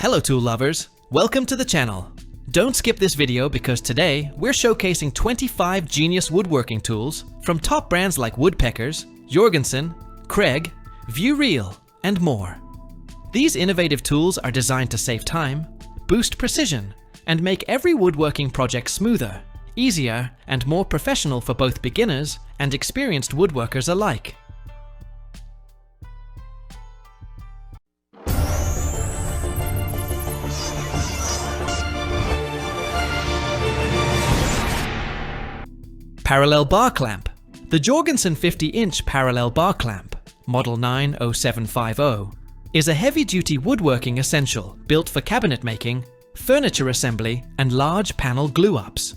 Hello tool lovers, welcome to the channel. Don't skip this video because today we're showcasing 25 genius woodworking tools from top brands like Woodpeckers, Jorgensen, Kreg, ViewReal, and more. These innovative tools are designed to save time, boost precision, and make every woodworking project smoother, easier, and more professional for both beginners and experienced woodworkers alike. Parallel bar clamp. The Jorgensen 50-inch parallel bar clamp, model 90750, is a heavy-duty woodworking essential built for cabinet making, furniture assembly, and large panel glue-ups.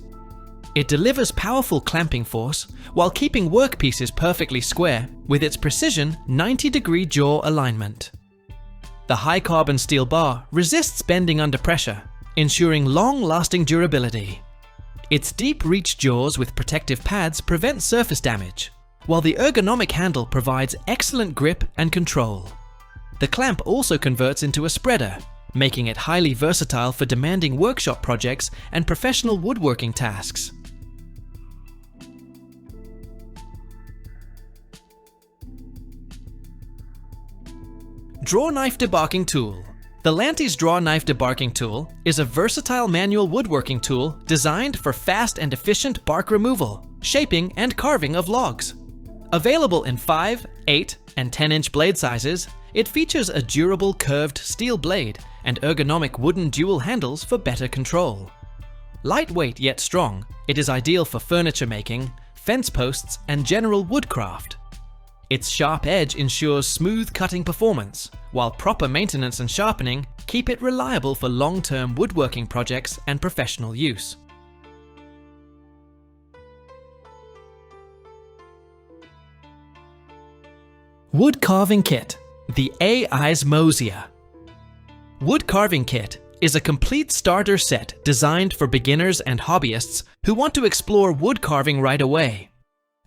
It delivers powerful clamping force while keeping workpieces perfectly square with its precision 90-degree jaw alignment. The high-carbon steel bar resists bending under pressure, ensuring long-lasting durability. Its deep-reach jaws with protective pads prevent surface damage, while the ergonomic handle provides excellent grip and control. The clamp also converts into a spreader, making it highly versatile for demanding workshop projects and professional woodworking tasks. Drawknife debarking tool. The Lanties Drawknife debarking tool is a versatile manual woodworking tool designed for fast and efficient bark removal, shaping, and carving of logs. Available in 5, 8, and 10-inch blade sizes, it features a durable curved steel blade and ergonomic wooden dual handles for better control. Lightweight yet strong, it is ideal for furniture making, fence posts, and general woodcraft. Its sharp edge ensures smooth cutting performance, while proper maintenance and sharpening keep it reliable for long-term woodworking projects and professional use. Wood carving kit, the Aizmozia. Wood carving kit is a complete starter set designed for beginners and hobbyists who want to explore wood carving right away.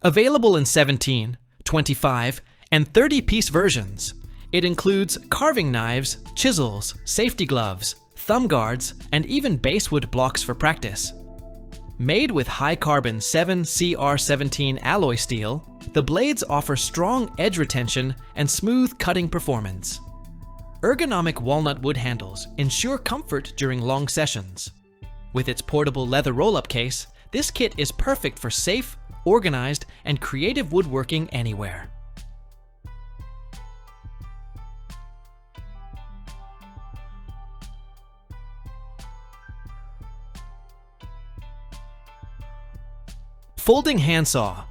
Available in 17, 25, and 30-piece versions. It includes carving knives, chisels, safety gloves, thumb guards, and even basswood blocks for practice. Made with high-carbon 7CR17 alloy steel, the blades offer strong edge retention and smooth cutting performance. Ergonomic walnut wood handles ensure comfort during long sessions. With its portable leather roll-up case, this kit is perfect for safe, organized, and creative woodworking anywhere. Folding handsaw.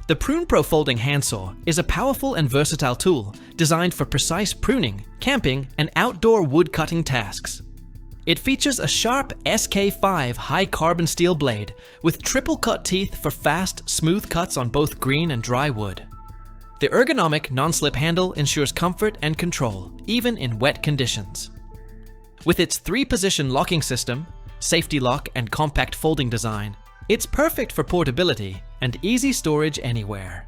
The PrunePro folding handsaw is a powerful and versatile tool designed for precise pruning, camping, and outdoor wood cutting tasks. It features a sharp SK5 high-carbon steel blade with triple cut teeth for fast, smooth cuts on both green and dry wood. The ergonomic non-slip handle ensures comfort and control, even in wet conditions. With its 3-position locking system, safety lock, and compact folding design, it's perfect for portability and easy storage anywhere.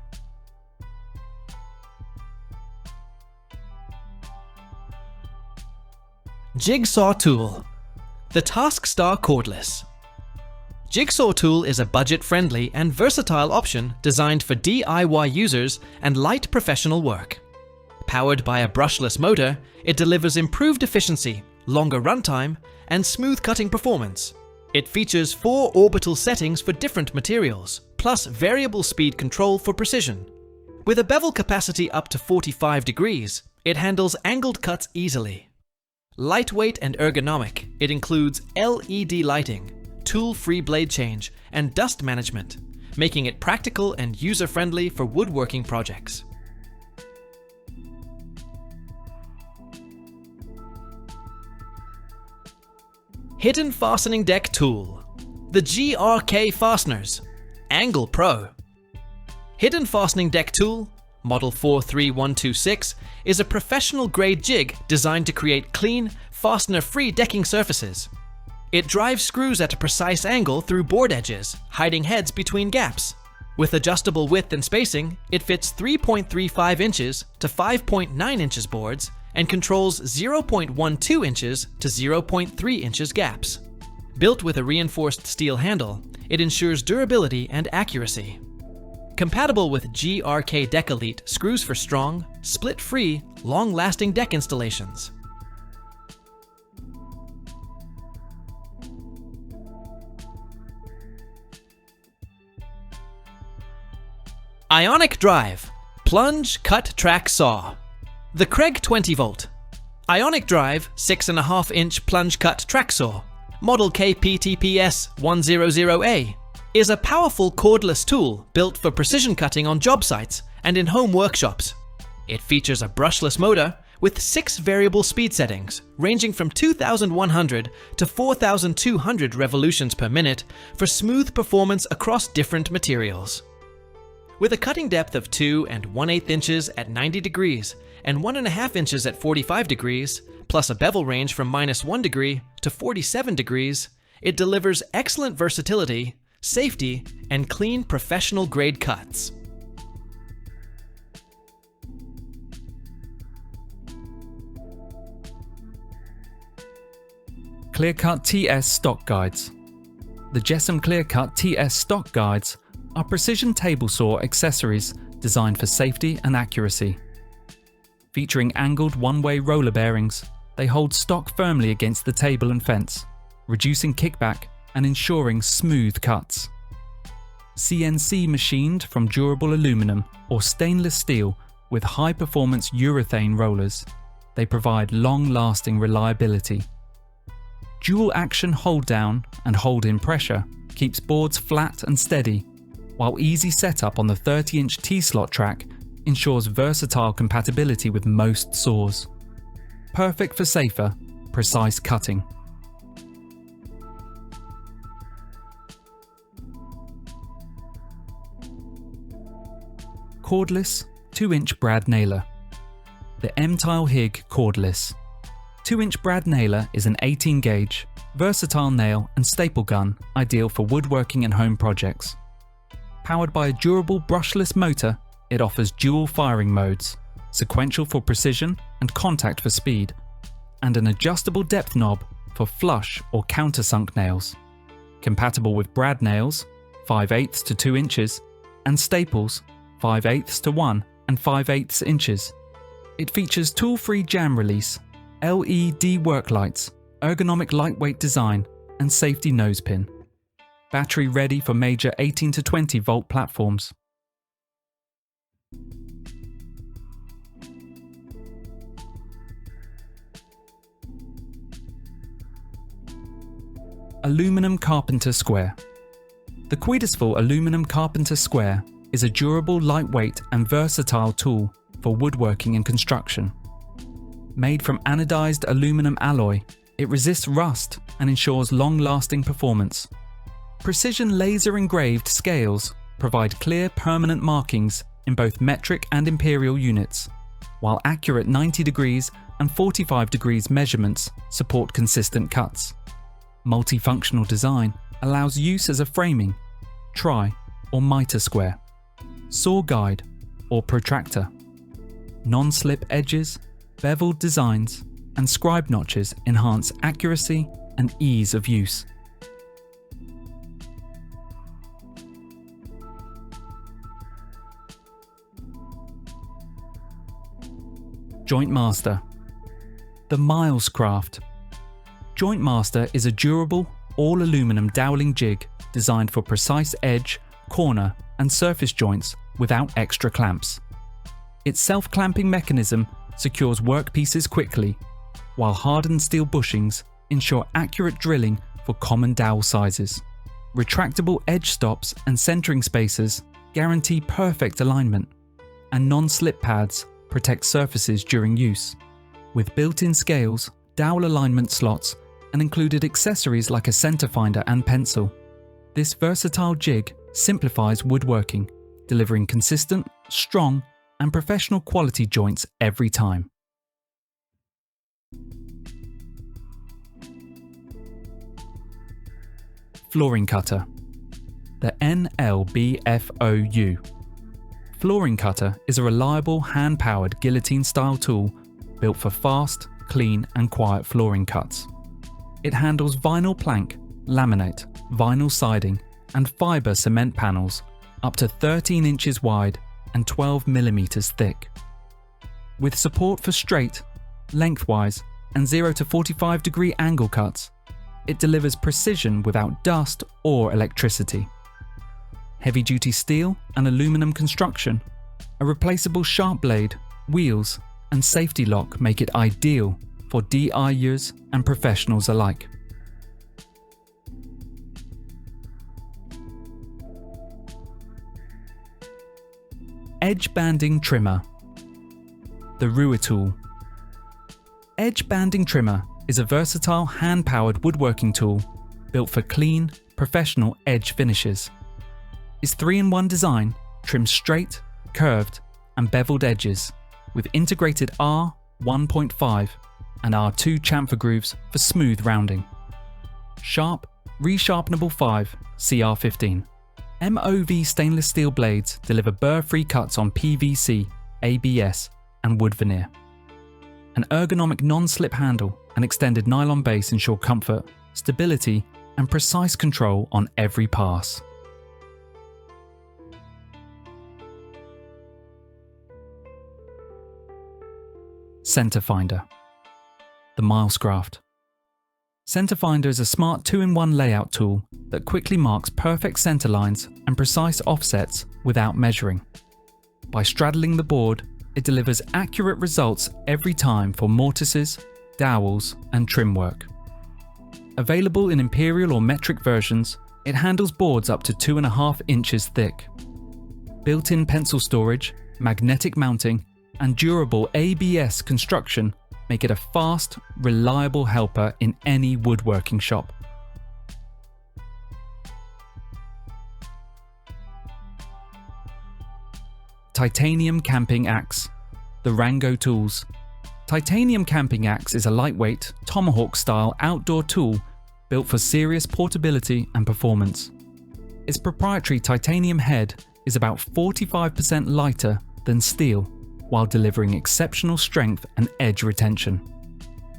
Jigsaw tool. The TaskStar Cordless. Jigsaw tool is a budget-friendly and versatile option designed for DIY users and light professional work. Powered by a brushless motor, it delivers improved efficiency, longer runtime, and smooth cutting performance. It features 4 orbital settings for different materials, plus variable speed control for precision. With a bevel capacity up to 45 degrees, it handles angled cuts easily. Lightweight and ergonomic, it includes LED lighting, tool-free blade change, and dust management, making it practical and user-friendly for woodworking projects. Hidden fastening deck tool. The GRK Fasteners, AnglePro. Hidden fastening deck tool, model 43126, is a professional-grade jig designed to create clean, fastener-free decking surfaces. It drives screws at a precise angle through board edges, hiding heads between gaps. With adjustable width and spacing, it fits 3.35 inches to 5.9 inches boards and controls 0.12 inches to 0.3 inches gaps. Built with a reinforced steel handle, it ensures durability and accuracy. Compatible with GRK Decalite screws for strong, split-free, long-lasting deck installations. Ionic Drive Plunge Cut Track Saw. The Kreg 20V Ionic Drive 6.5-inch plunge cut track saw, model KPTPS100A, is a powerful cordless tool built for precision cutting on job sites and in home workshops. It features a brushless motor with 6 variable speed settings ranging from 2,100 to 4,200 revolutions per minute for smooth performance across different materials. With a cutting depth of 2 1/8 inches at 90 degrees and 1.5 inches at 45 degrees, plus a bevel range from -1 degree to 47 degrees, it delivers excellent versatility, safety, and clean professional-grade cuts. Clearcut TS Stock Guides. The Jessam Clearcut TS Stock Guides are precision table saw accessories designed for safety and accuracy. Featuring angled one-way roller bearings, they hold stock firmly against the table and fence, reducing kickback and ensuring smooth cuts. CNC machined from durable aluminum or stainless steel with high-performance urethane rollers, they provide long-lasting reliability. Dual-action hold-down and hold-in pressure keeps boards flat and steady, while easy setup on the 30-inch T-slot track ensures versatile compatibility with most saws. Perfect for safer, precise cutting. Cordless 2-inch brad nailer. The M-Tile Hig Cordless. 2-inch brad nailer is an 18-gauge, versatile nail and staple gun ideal for woodworking and home projects. Powered by a durable brushless motor, it offers dual firing modes, sequential for precision and contact for speed, and an adjustable depth knob for flush or countersunk nails. Compatible with brad nails, 5/8 to 2 inches, and staples, 5/8 to 1 and 5/8 inches. It features tool-free jam release, LED work lights, ergonomic lightweight design, and safety nose pin. Battery ready for major 18 to 20 volt platforms. Aluminum Carpenter Square. The Quidisful Aluminum Carpenter Square is a durable, lightweight and versatile tool for woodworking and construction. Made from anodized aluminum alloy, it resists rust and ensures long-lasting performance. Precision laser-engraved scales provide clear permanent markings in both metric and imperial units, while accurate 90 degrees and 45 degrees measurements support consistent cuts. Multifunctional design allows use as a framing, tri or mitre square, saw guide or protractor. Non-slip edges, beveled designs, and scribe notches enhance accuracy and ease of use. Joint Master. The Miles Craft. Joint Master is a durable, all-aluminum doweling jig designed for precise edge, corner, and surface joints without extra clamps. Its self-clamping mechanism secures workpieces quickly, while hardened steel bushings ensure accurate drilling for common dowel sizes. Retractable edge stops and centering spacers guarantee perfect alignment, and non-slip pads protect surfaces during use. With built-in scales, dowel alignment slots, and included accessories like a center finder and pencil, this versatile jig simplifies woodworking, delivering consistent, strong, and professional quality joints every time. Flooring Cutter. The NLBFOU. Flooring Cutter is a reliable hand-powered guillotine-style tool built for fast, clean and quiet flooring cuts. It handles vinyl plank, laminate, vinyl siding and fibre cement panels up to 13 inches wide and 12 millimeters thick. With support for straight, lengthwise and 0 to 45 degree angle cuts, it delivers precision without dust or electricity. Heavy-duty steel and aluminum construction, a replaceable sharp blade, wheels and safety lock make it ideal for DIYers and professionals alike. Edge banding trimmer. The Ruhr tool. Edge banding trimmer is a versatile hand-powered woodworking tool built for clean, professional edge finishes. Its 3-in-1 design trims straight, curved and beveled edges with integrated R1.5 and R2 chamfer grooves for smooth rounding. Sharp, resharpenable 5 CR15. MOV stainless steel blades deliver burr-free cuts on PVC, ABS and wood veneer. An ergonomic non-slip handle and extended nylon base ensure comfort, stability and precise control on every pass. Center Finder. The Milescraft. Center Finder is a smart 2-in-1 layout tool that quickly marks perfect center lines and precise offsets without measuring. By straddling the board, it delivers accurate results every time for mortises, dowels and trim work. Available in imperial or metric versions, it handles boards up to 2.5 inches thick. Built-in pencil storage, magnetic mounting and durable ABS construction make it a fast, reliable helper in any woodworking shop. Titanium Camping Axe. The Rango Tools. Titanium Camping Axe is a lightweight, tomahawk-style outdoor tool built for serious portability and performance. Its proprietary titanium head is about 45% lighter than steel, while delivering exceptional strength and edge retention.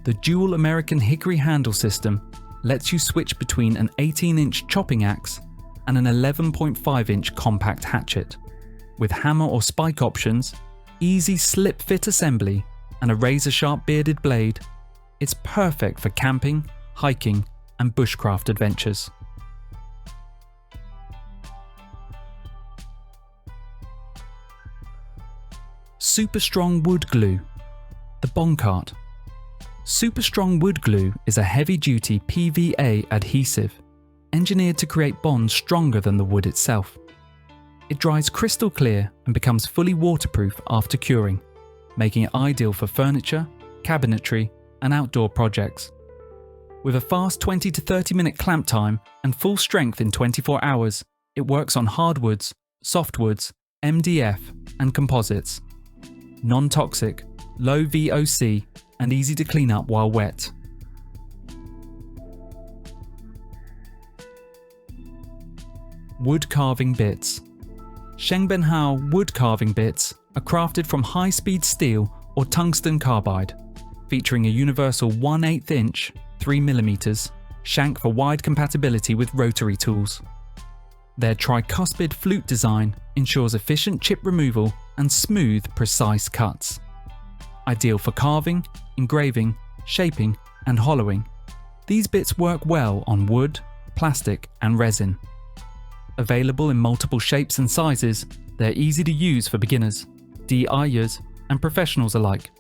The dual American hickory handle system lets you switch between an 18-inch chopping axe and an 11.5-inch compact hatchet. With hammer or spike options, easy slip-fit assembly and a razor-sharp bearded blade, it's perfect for camping, hiking and bushcraft adventures. Super Strong Wood Glue. The Boncart. Super Strong Wood Glue is a heavy-duty PVA adhesive engineered to create bonds stronger than the wood itself. It dries crystal clear and becomes fully waterproof after curing, making it ideal for furniture, cabinetry and outdoor projects. With a fast 20 to 30 minute clamp time and full strength in 24 hours, it works on hardwoods, softwoods, MDF and composites. Non-toxic, low VOC and easy to clean up while wet. Wood carving bits. Shengbenhao wood carving bits are crafted from high-speed steel or tungsten carbide, featuring a universal 1/8 inch 3mm shank for wide compatibility with rotary tools. Their tricuspid flute design ensures efficient chip removal and smooth, precise cuts. Ideal for carving, engraving, shaping and hollowing, these bits work well on wood, plastic and resin. Available in multiple shapes and sizes, they're easy to use for beginners, DIYers and professionals alike.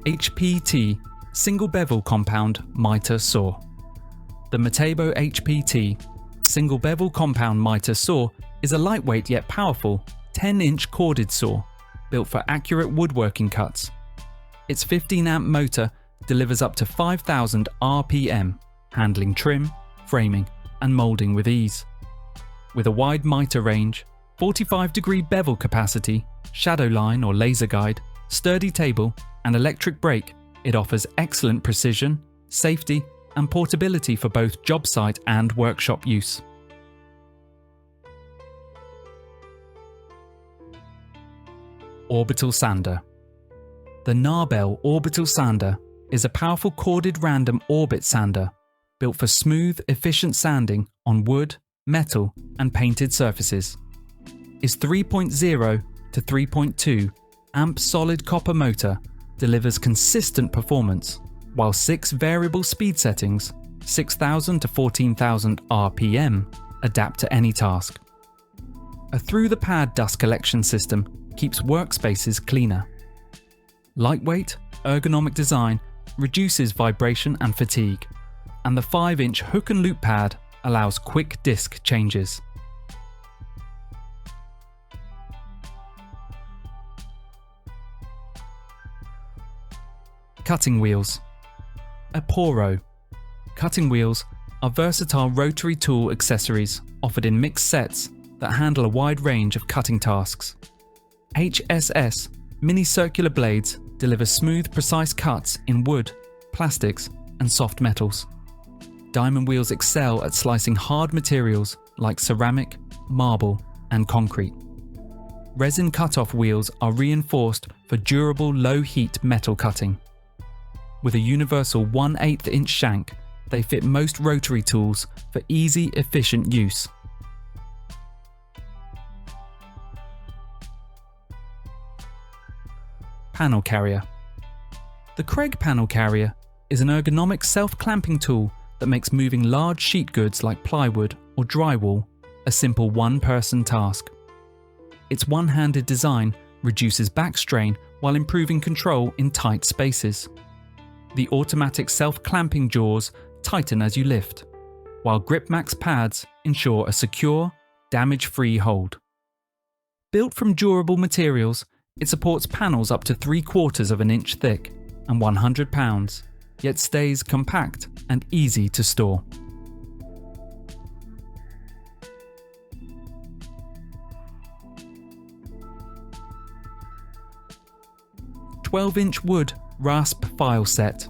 HPT Single Bevel Compound Miter Saw. The Metabo HPT Single Bevel Compound Miter Saw is a lightweight yet powerful 10-inch corded saw built for accurate woodworking cuts. Its 15-amp motor delivers up to 5,000 RPM, handling trim, framing and moulding with ease. With a wide miter range, 45-degree bevel capacity, shadow line or laser guide, sturdy table and electric brake, it offers excellent precision, safety and portability for both job site and workshop use. Orbital Sander. The Narbel Orbital Sander is a powerful corded random orbit sander built for smooth, efficient sanding on wood, metal, and painted surfaces. Its 3.0 to 3.2 amp solid copper motor delivers consistent performance, while 6 variable speed settings, 6,000 to 14,000 RPM, adapt to any task. A through-the-pad dust collection system keeps workspaces cleaner. Lightweight, ergonomic design reduces vibration and fatigue, and the 5-inch hook and loop pad allows quick disc changes. Cutting wheels. Aporo. Cutting wheels are versatile rotary tool accessories offered in mixed sets that handle a wide range of cutting tasks. HSS mini circular blades deliver smooth, precise cuts in wood, plastics, and soft metals. Diamond wheels excel at slicing hard materials like ceramic, marble, and concrete. Resin cut-off wheels are reinforced for durable, low-heat metal cutting. With a universal 1/8 inch shank, they fit most rotary tools for easy, efficient use. Panel carrier. The Kreg panel carrier is an ergonomic self-clamping tool that makes moving large sheet goods like plywood or drywall a simple one-person task. Its one-handed design reduces back strain while improving control in tight spaces. The automatic self-clamping jaws tighten as you lift, while GripMax pads ensure a secure, damage-free hold. Built from durable materials, it supports panels up to 3/4 of an inch thick and 100 pounds, yet stays compact and easy to store. "12-inch wood Rasp file set.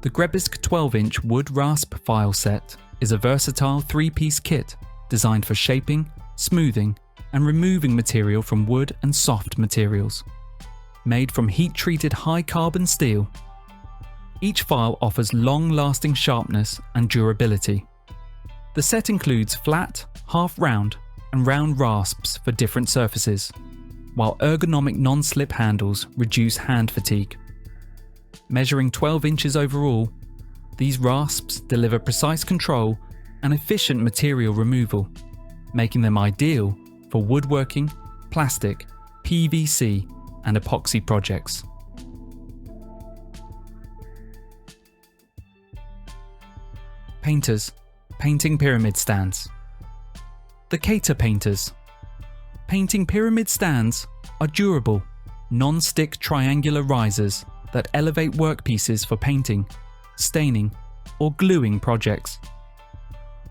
The Grebisk 12-inch wood Rasp file set is a versatile 3-piece kit designed for shaping, smoothing, and removing material from wood and soft materials. Made from heat-treated high-carbon steel, each file offers long-lasting sharpness and durability. The set includes flat, half-round, and round rasps for different surfaces, while ergonomic non-slip handles reduce hand fatigue. Measuring 12 inches overall, these rasps deliver precise control and efficient material removal, making them ideal for woodworking, plastic, PVC, and epoxy projects. Painters, painting pyramid stands. The Cater painters. Painting pyramid stands are durable, non-stick triangular risers that elevate workpieces for painting, staining, or gluing projects.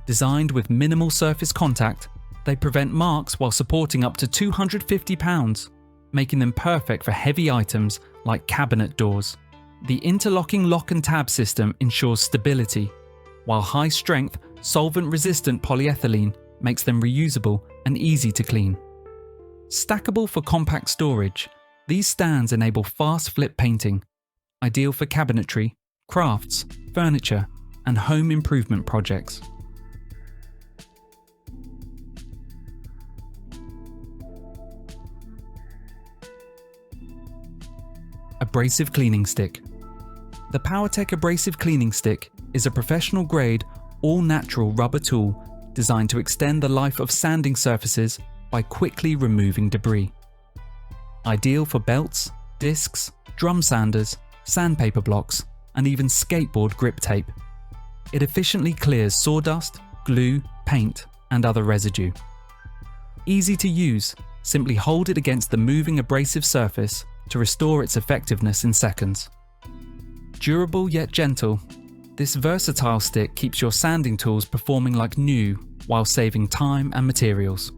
Designed with minimal surface contact, they prevent marks while supporting up to 250 pounds, making them perfect for heavy items like cabinet doors. The interlocking lock and tab system ensures stability, while high-strength, solvent-resistant polyethylene makes them reusable and easy to clean. Stackable for compact storage, these stands enable fast flip painting, ideal for cabinetry, crafts, furniture, and home improvement projects. Abrasive cleaning stick. The PowerTech Abrasive Cleaning Stick is a professional-grade, all-natural rubber tool designed to extend the life of sanding surfaces by quickly removing debris. Ideal for belts, discs, drum sanders, sandpaper blocks, and even skateboard grip tape. It efficiently clears sawdust, glue, paint, and other residue. Easy to use, simply hold it against the moving abrasive surface to restore its effectiveness in seconds. Durable yet gentle, this versatile stick keeps your sanding tools performing like new while saving time and materials.